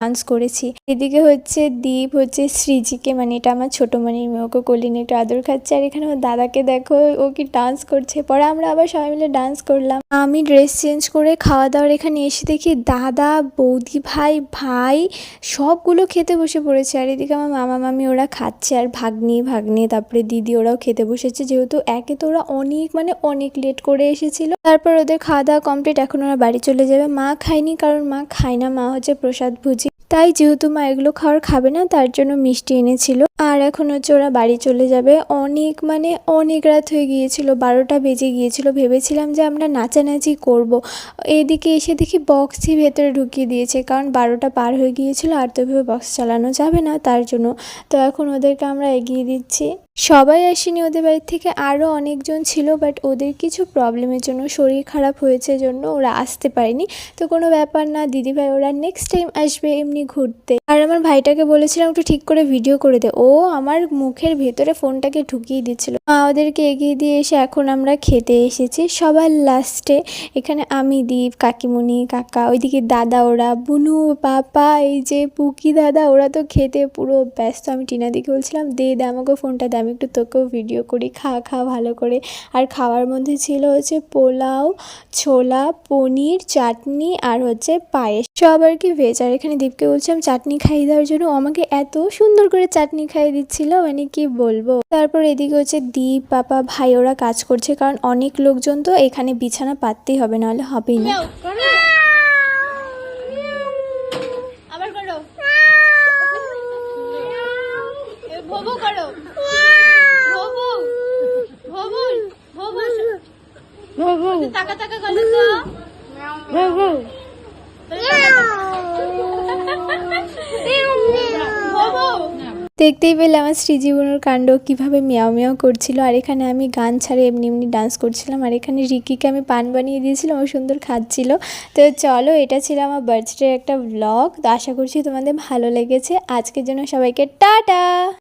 Dance করেছি। এদিকে হচ্ছে দীপ হচ্ছে সৃজিকে, মানে এটা আমার ছোট মানির মেয়ে, ওকে কোলে নিয়ে একটু আদর খাচ্ছে। আর এখানে আমার দাদাকে দেখো, ও কি ডান্স করছে। পরে আমরা আবার সবাই মিলে ডান্স করলাম। আমি ড্রেস চেঞ্জ করে খাওয়া দাওয়ার এখানে এসে দেখি দাদা, বৌদি ভাই, ভাই সবগুলো খেতে বসে পড়েছে। আর এদিকে আমার মামা মামি ওরা খাচ্ছে, আর ভাগ্নি তারপরে দিদি ওরাও খেতে বসেছে। যেহেতু একে তো ওরা অনেক লেট করে এসেছিল। তারপর ওদের খাওয়া দাওয়া কমপ্লিট, এখন ওরা বাড়ি চলে যাবে। মা খায়নি, কারণ মা খায় না, মা হচ্ছে প্রসাদ ভুজি। তাই যেহেতু মা এগুলো খাবে না, তার জন্য মিষ্টি এনেছিল। আর এখন হচ্ছে ওরা বাড়ি চলে যাবে। অনেক রাত হয়ে গিয়েছিল, 12টা বেজে গিয়েছিল। ভেবেছিলাম যে আমরা নাচানাচি করব। এদিকে এসে দেখি বক্সই ভেতরে ঢুকিয়ে দিয়েছে, কারণ 12টা পার হয়ে গিয়েছিল, আর তো এভাবে বক্স চালানো যাবে না, তার জন্য। তো এখন ওদেরকে আমরা এগিয়ে দিচ্ছি। সবাই আসেনি ওদের বাড়ি থেকে, আরও অনেকজন ছিল, বাট ওদের কিছু প্রবলেমের জন্য, শরীর খারাপ হয়েছে জন্য ওরা আসতে পারেনি। তো কোনো ব্যাপার না, দিদিভাই ওরা নেক্সট টাইম আসবে এমনি ঘুরতে। আর আমার ভাইটাকে বলেছিলাম একটু ঠিক করে ভিডিও করে দে, ও আমার মুখের ভেতরে ফোনটাকে ঢুকিয়ে দিচ্ছিল। মা ওদেরকে এগিয়ে দিয়ে এসে এখন আমরা খেতে এসেছি সবার লাস্টে। এখানে আমি, দীপ, কাকিমণি, কাকা, ওইদিকে দাদা, ওরা বুনু, পাপা, এই যে পুকি দাদা, ওরা তো খেতে পুরো ব্যস্ত। আমি টিনাদিকে বলছিলাম দে আমাকে ফোনটা দে, আমি একটু তোকেও ভিডিও করি, খা ভালো করে। আর খাওয়ার মধ্যে ছিল হচ্ছে পোলাও, ছোলা, পনির, চাটনি আর হচ্ছে পায়েস, সব আর কি ভেজ। আর এখানে দীপকে বলছিলাম চাটনি খাইয়ে দেওয়ার জন্য, আমাকে এত সুন্দর করে চাটনি খাইয়ে দিচ্ছিল, মানে কি বলবো। তারপর এদিকে হচ্ছে দীপ, পাপা, ভাই ওরা কাজ করছে, কারণ অনেক লোকজন তো, এখানে বিছানা পাততেই হবে, নাহলে হবেই না। দেখতেই পেলে আমার সৃজীবনের কাণ্ড কিভাবে মিয়াও মিয়াও করছিল। আর এখানে আমি গান ছাড়ে এমনি ডান্স করছিলাম। আর এখানে রিকিকে আমি পান বানিয়ে দিয়েছিলাম, ও সুন্দর খাচ্ছিল। তো চলো, এটা ছিল আমার বার্থডে একটা ব্লগ। তো আশা করছি তোমাদের ভালো লেগেছে। আজকের জন্য সবাইকে টাটা।